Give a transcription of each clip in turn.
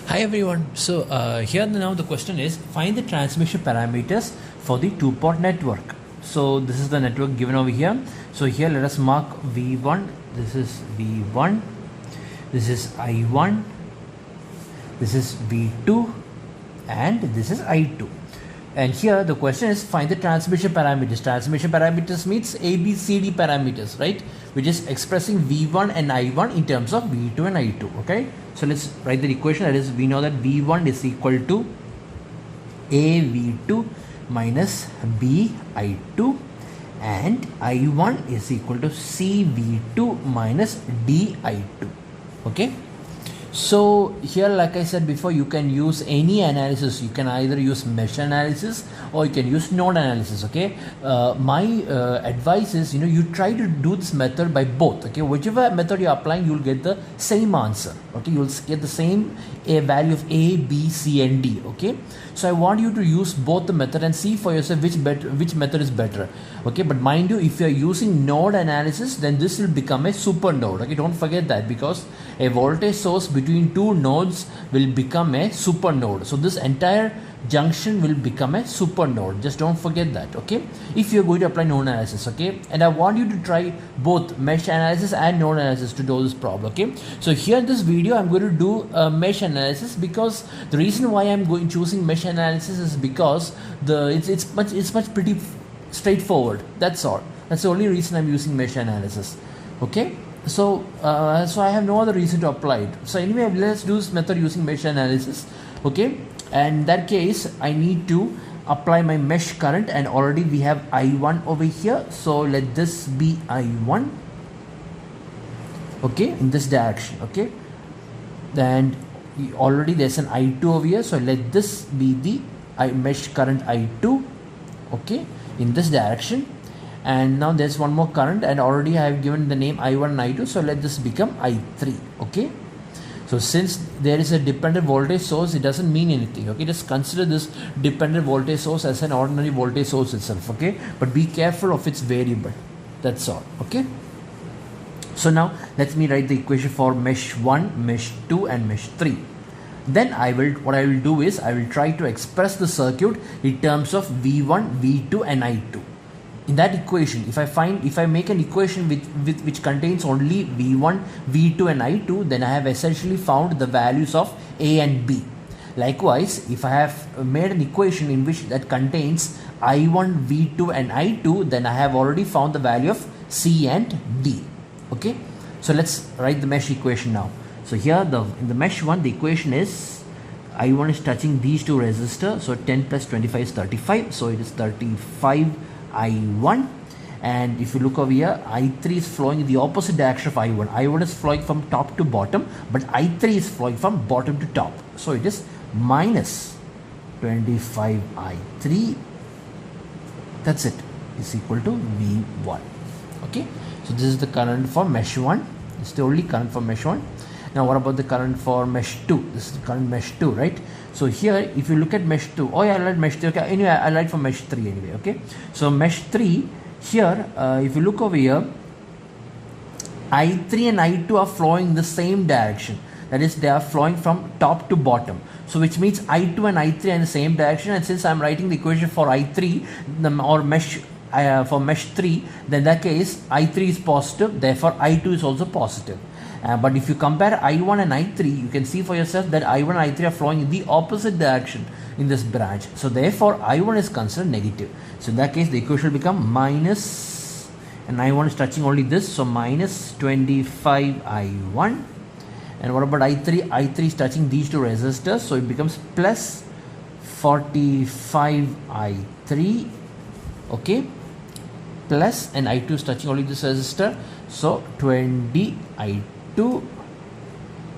Hi everyone. So here now the question is find the transmission parameters for the two-port network. So this is the network given over here. So here let us mark V1. This is V1. This is I1. This is V2 and this is I2. And here the question is find the transmission parameters. Transmission parameters means ABCD parameters, right? Which is expressing V1 and I1 in terms of V2 and I2. Okay. So let's write the equation. That is, we know that V1 is equal to A V2 minus B I2 and I1 is equal to C V2 minus D I2. Okay. So here, like I said before, you can use any analysis. You can either use mesh analysis or you can use node analysis. Okay, my advice is, you try to do this method by both. Okay, whichever method you're applying, you'll get the same answer. Okay, you'll get the same value of A, B, C and D. Okay, so I want you to use both the method and see for yourself which method is better. Okay, but mind you, if you're using node analysis, then this will become a super node. Okay, don't forget that, because a voltage source between two nodes will become a super node. So this entire junction will become a super node. Just don't forget that. Okay, if you're going to apply node analysis. Okay, and I want you to try both mesh analysis and node analysis to do this problem. Okay, so here in this video I'm going to do mesh analysis, because the reason why I'm choosing mesh analysis is because it's much pretty straightforward. That's all. That's the only reason I'm using mesh analysis. Okay, so I have no other reason to apply it. So anyway, let's do this method using mesh analysis. Okay, and in that case I need to apply my mesh current, and already we have I1 over here, so let this be I1. Okay, in this direction. Okay, and already there's an I2 over here, so let this be the mesh current I2. Okay, in this direction. And now there's one more current, and already I have given the name I1 and I2, so let this become I3. Okay, so since there is a dependent voltage source, it doesn't mean anything. Okay, just consider this dependent voltage source as an ordinary voltage source itself. Okay, but be careful of its variable. That's all. Okay, so now let me write the equation for mesh 1, mesh 2 and mesh 3. Then what I will do is I will try to express the circuit in terms of V1, V2 and I2. In that equation, if I make an equation which contains only V1, V2 and I2, then I have essentially found the values of A and B. Likewise, if I have made an equation in which that contains I1, V2 and I2, then I have already found the value of C and D. Okay, so let's write the mesh equation now. So here in the mesh 1, the equation is I1 is touching these two resistors, so 10 plus 25 is 35, so it is 35 I1. And if you look over here, I3 is flowing in the opposite direction of I1. I1 is flowing from top to bottom, but I3 is flowing from bottom to top, so it is minus 25 I3. That's it, is equal to V1. Okay, so this is the current for mesh 1. It's the only current for mesh 1. Now what about the current for mesh 2? This is the current mesh 2, right? So here if you look at mesh 2, oh yeah, I like mesh 3. Okay, anyway, I like for mesh 3 anyway. Okay, so mesh 3 here, if you look over here, I3 and I2 are flowing in the same direction. That is, they are flowing from top to bottom. So which means I2 and I3 are in the same direction. And since I'm writing the equation for I3 or mesh for mesh 3, then in that case I3 is positive, therefore I2 is also positive. But if you compare I1 and I3, you can see for yourself that I1 and I3 are flowing in the opposite direction in this branch. So therefore I1 is considered negative. So in that case the equation will become minus, and I1 is touching only this, so minus 25 I1. And what about I3? I3 is touching these two resistors, so it becomes plus 45 I3. Okay, plus, and I2 is touching only this resistor, so 20 I2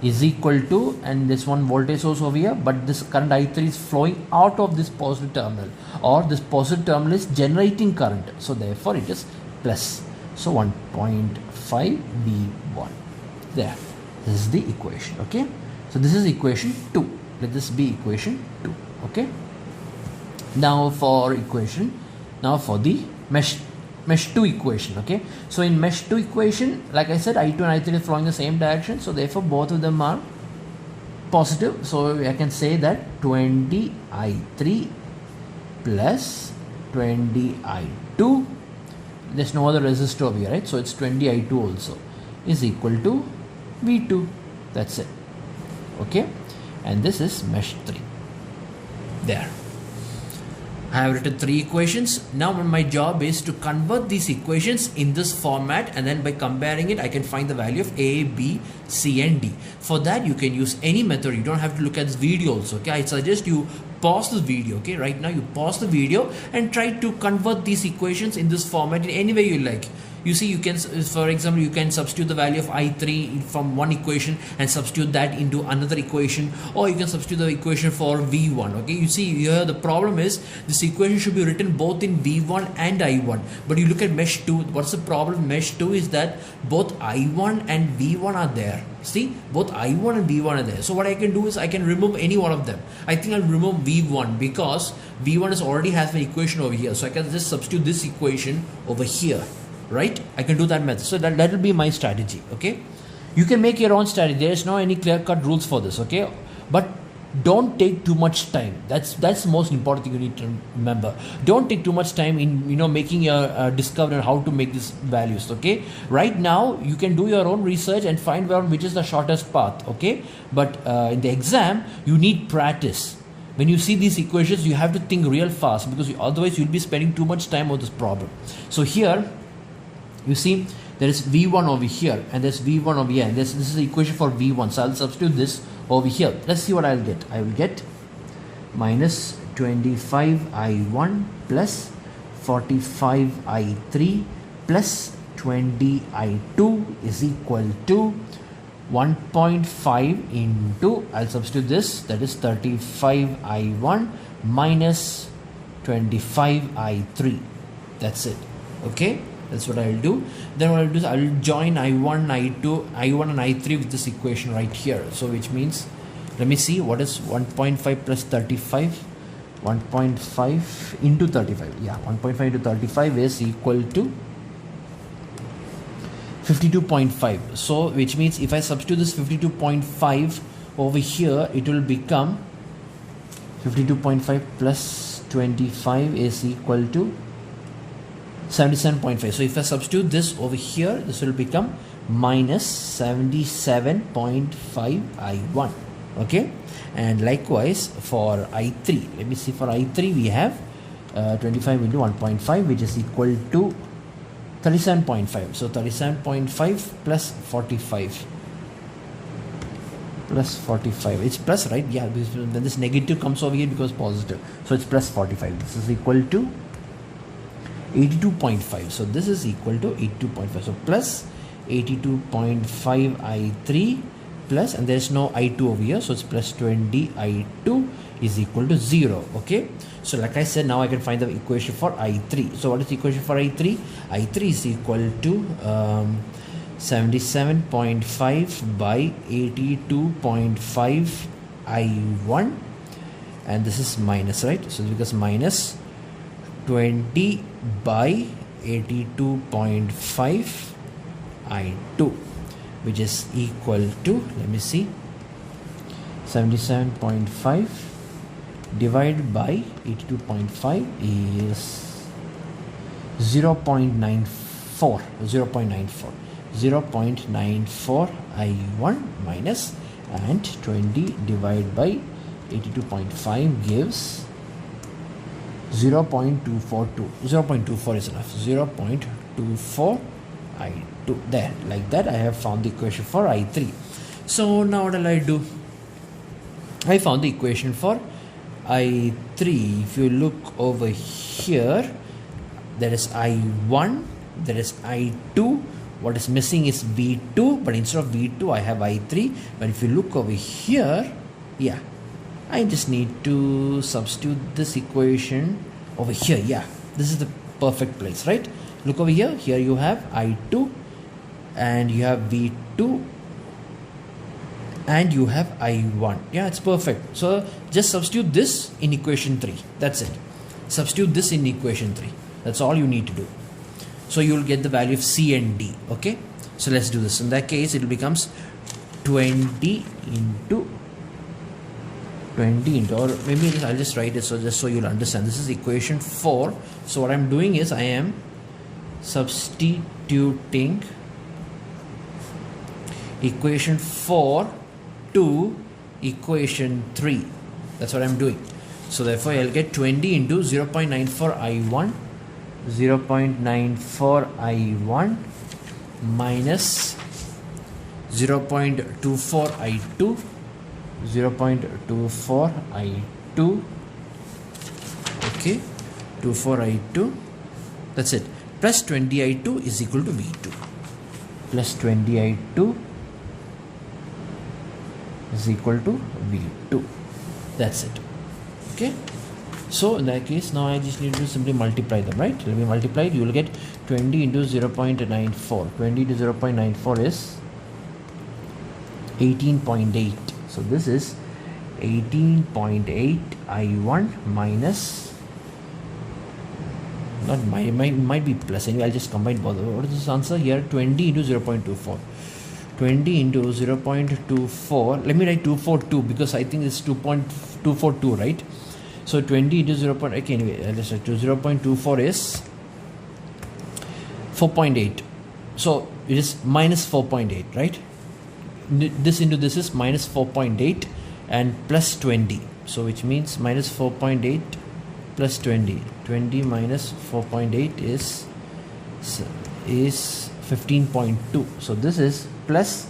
is equal to, and this one voltage source over here, but this current I3 is flowing out of this positive terminal, or this positive terminal is generating current, so therefore it is plus, so 1.5 V1. There, this is the equation. Okay, so this is equation 2. Let this be equation 2. Okay, now for the mesh 2 equation. Okay, so in mesh 2 equation, like I said, I2 and I3 are flowing the same direction, so therefore both of them are positive, so I can say that 20I3 plus 20I2, there's no other resistor over here, right? So it's 20I2 also is equal to V2. That's it. Okay, and this is mesh 3. There. I have written 3 equations. Now my job is to convert these equations in this format, and then by comparing it I can find the value of A, B, C and D. For that you can use any method. You don't have to look at this video also. Okay, I suggest you pause the video. Okay, right now you pause the video and try to convert these equations in this format in any way you like. You see, you can, for example, you can substitute the value of I3 from one equation and substitute that into another equation, or you can substitute the equation for V1. Okay, you see here the problem is this equation should be written both in V1 and I1, but you look at mesh 2. What's the problem? Mesh 2 is that both I1 and V1 are there. See, both I1 and V1 are there. So what I can do is I can remove any one of them. I think I'll remove V1 because V1 is already has an equation over here, so I can just substitute this equation over here. Right, I can do that method. So that will be my strategy. Okay, you can make your own strategy. There is no any clear-cut rules for this. Okay, but don't take too much time. That's the most important thing you need to remember. Don't take too much time in making your discovery on how to make these values. Okay, right now you can do your own research and find out which is the shortest path. Okay, but in the exam you need practice. When you see these equations, you have to think real fast, because otherwise you'll be spending too much time on this problem. So here, you see, there is V1 over here and there's V1 over here, and this is the equation for V1. So I'll substitute this over here. Let's see what I'll get. I will get minus 25I1 plus 45I3 plus 20I2 is equal to 1.5 into, I'll substitute this, that is 35I1 minus 25I3. That's it. Okay, that's what I'll do. Then what I'll do is I'll join I1 and I3 with this equation right here. So which means, let me see, what is 1.5 plus 35? 1.5 into 35. Yeah, 1.5 into 35 is equal to 52.5. So which means if I substitute this 52.5 over here, it will become 52.5 plus 25 is equal to 77.5. So if I substitute this over here, this will become minus 77.5 I1. Okay, and likewise for I3, let me see, for I3 we have 25 into 1.5, which is equal to 37.5. So 37.5 plus 45 plus 45, it's plus, right? Yeah, then this negative comes over here because positive, so it's plus 45. This is equal to 82.5. so this is equal to 82.5. so plus 82.5 I3 plus, and there is no I2 over here, so it's plus 20 I2 is equal to 0. Okay, so like I said, now I can find the equation for I3. So what is the equation for I3? I3 is equal to 77.5 by 82.5 I1, and this is minus, right? So because minus 20 by 82.5 I2, which is equal to, let me see, 77.5 divided by 82.5 is 0.94 I1 minus, and 20 divided by 82.5 gives 0.242. 0.24 is enough. 0.24 I2. There, like that I have found the equation for I3. So now what will I do? I found the equation for I3. If you look over here, there is I1, there is I2. What is missing is V2, but instead of V2 I have I3. But if you look over here, yeah, I just need to substitute this equation over here. Yeah, this is the perfect place, right? Look over here. Here you have I2 and you have V2 and you have I1. Yeah, it's perfect. So just substitute this in equation 3. That's it. Substitute this in equation 3. That's all you need to do. So you will get the value of C and D. Okay, so let's do this. In that case, it becomes 20 into 20 into, or maybe I'll just write it so just so you'll understand. This is equation 4. So what I'm doing is I am substituting equation 4 to equation 3. That's what I'm doing. So therefore I'll get 20 into 0.94 I1, 0.94 I1 minus 0.24 I2, 0.24 I2, okay, 24 I2, that's it, plus 20 I2 is equal to V2, plus 20 I2 is equal to V2, that's it, okay. So in that case, now I just need to simply multiply them, right? It will be multiplied, you will get 20 into 0.94, 20 into 0.94 is 18.8. So this is 18.8 I1 minus, not might be plus, anyway I'll just combine both. What is this answer here? 20 into 0.24, 20 into 0.24, let me write 242 because I think it's 2.242, right? So 20 into 0. Okay, anyway, let's write 0.24 is 4.8. So it is minus 4.8, right? This into this is minus 4.8 and plus 20. So which means minus 4.8 plus 20. 20 minus 4.8 is 15.2. So this is plus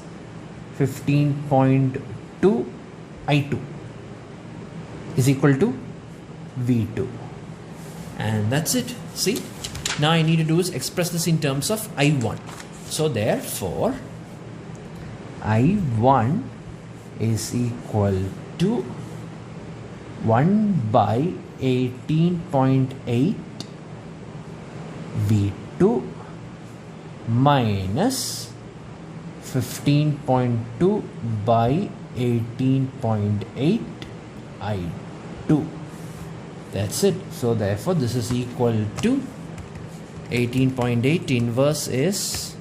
15.2 I2 is equal to V2, and that's it. See, now I need to do is express this in terms of I1. So therefore I1 is equal to 1 by 18.8 V2 minus 15.2 by 18.8 I2. That's it. So therefore this is equal to 18.8 inverse is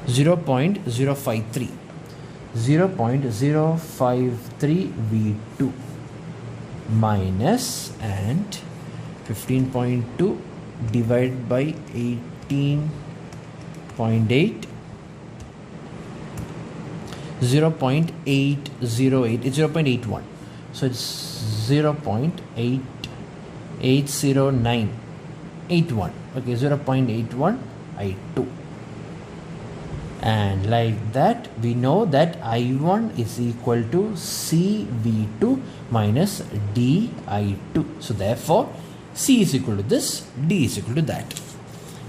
0.053 V2 minus and 15.2 divided by 18.8, 0.808, it's 0.81. So it's 0.80981. Okay, 0.81 I2. And like that, we know that I1 is equal to CV2 minus DI2. So therefore, C is equal to this, D is equal to that.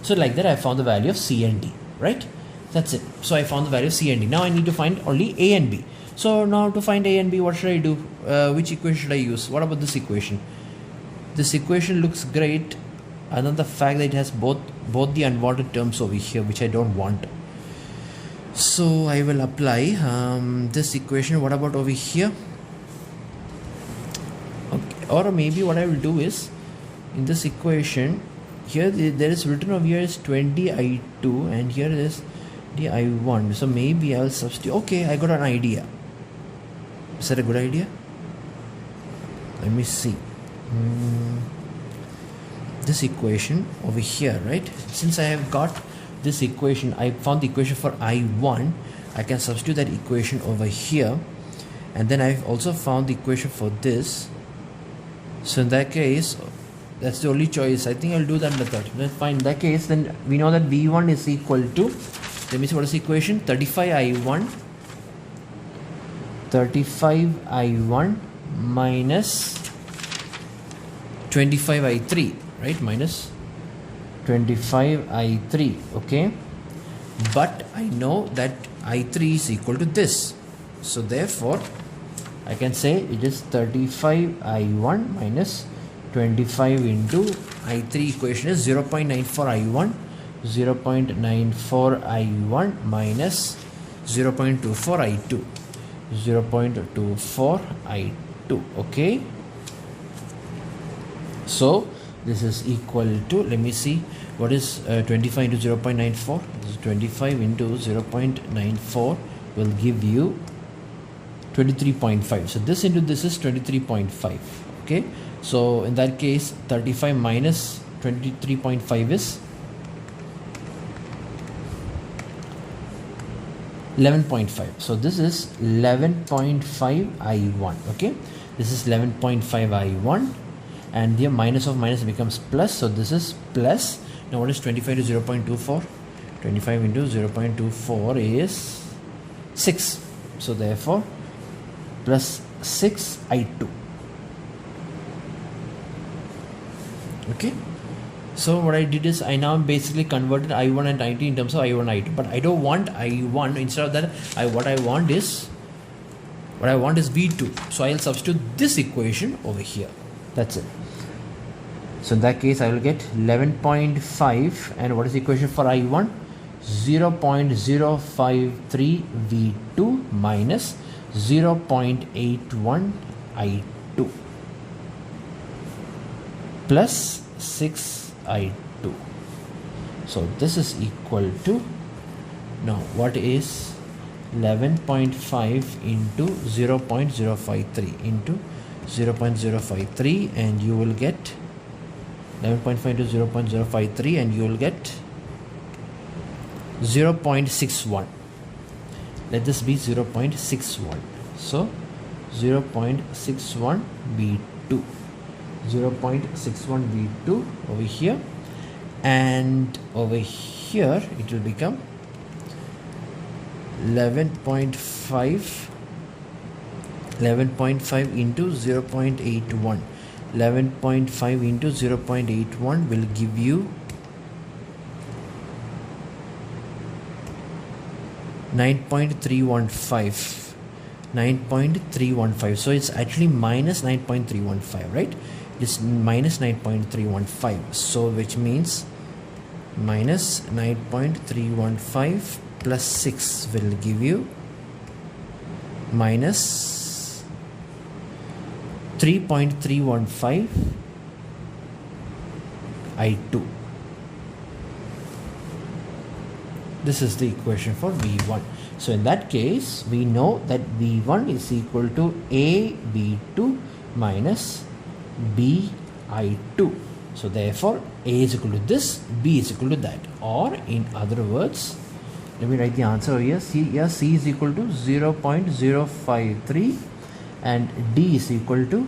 So like that, I found the value of C and D, right? That's it. So I found the value of C and D. Now I need to find only A and B. So now to find A and B, what should I do? Which equation should I use? What about this equation? This equation looks great, other than the fact that it has both the unwanted terms over here, which I don't want. So I will apply this equation. What about over here? Okay. Or maybe what I will do is, in this equation, here there is written over here is 20 I2 and here is the I1. So maybe I will substitute. Okay, I got an idea. Is that a good idea? Let me see. This equation over here, right? Since I have got this equation, I found the equation for I1. I can substitute that equation over here, and then I've also found the equation for this. So in that case, that's the only choice. I think I'll do that method. Let's find in that case, then we know that V1 is equal to, let me see what is the equation, 35I1 minus 25I3, right? Minus 25I3, okay? But I know that I3 is equal to this. So therefore, I can say it is 35I1 minus 25 into I3 equation is 0.94 I1, 0.94 I1 minus 0.24 I2, 0.24 I2, okay? So this is equal to, let me see, what is 25 into 0.94? This is 25 into 0.94 will give you 23.5. So this into this is 23.5. Okay, so in that case 35 minus 23.5 is 11.5. So this is 11.5 I1. Okay, this is 11.5 I1, and the minus of minus becomes plus, so this is plus. Now what is 25 to 0.24? 25 into 0.24 is 6. So therefore plus 6 I2. Okay, so what I did is I now basically converted I1 and I2 in terms of I1 I2, but I don't want I1. Instead of that, what I want is V2. So I'll substitute this equation over here. That's it. So in that case I will get 11.5, and what is the equation for I1? 0.053 V2 minus 0.81 I2 plus 6 I2. So this is equal to, now what is 11.5 into 0.053 into 0.053, and you will get 11.5 into 0.053, and you will get 0.61. Let this be 0.61. So 0.61 V2, 0.61 V2 over here, and over here it will become 11.5 into 0.81. 11.5 into 0.81 will give you 9.315. 9.315. So it's actually minus 9.315, right? It's minus 9.315. So which means minus 9.315 plus 6 will give you minus 3.315 I2. This is the equation for V1. So in that case, we know that V1 is equal to A V2 minus B I2. So therefore, A is equal to this, B is equal to that. Or in other words, let me write the answer here. C is equal to 0.053 and D is equal to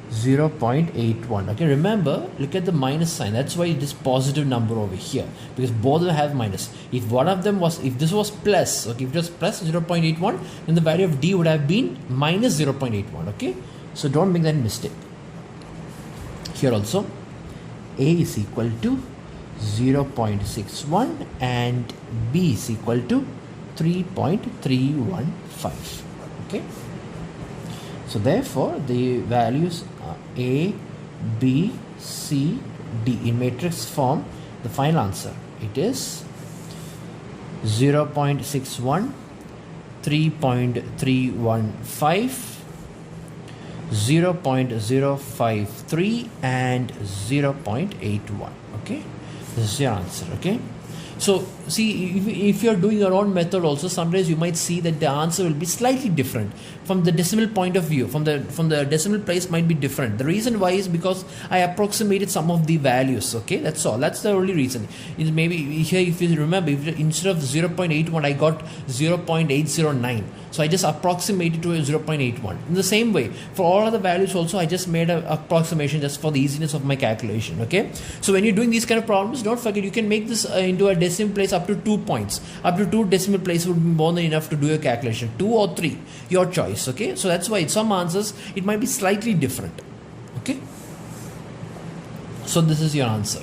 0.81. Okay, remember, look at the minus sign. That's why it is positive number over here, because both of them have minus. If one of them was, if this was plus, okay, if it was plus 0.81, then the value of D would have been minus 0.81. Okay, so don't make that mistake. Here also, A is equal to 0.61 and B is equal to 3.315. Okay, so therefore the values are A, B, C, D in matrix form. The final answer, it is 0.61, 3.315, 0.053 and 0.81. Okay, this is your answer. Okay, so see, if you're doing your own method also, sometimes you might see that the answer will be slightly different from the decimal point of view. From the decimal place might be different. The reason why is because I approximated some of the values. Okay, that's all. That's the only reason. It maybe here, if you remember, if instead of 0.81 I got 0.809, so I just approximated to a 0.81. In the same way, for all other values also, I just made an approximation just for the easiness of my calculation. Okay, so when you're doing these kind of problems, don't forget you can make this into a decimal place up to 2 points. Up to 2 decimal places would be more than enough to do your calculation. 2 or 3, your choice. Okay, so that's why in some answers it might be slightly different. Okay, so this is your answer.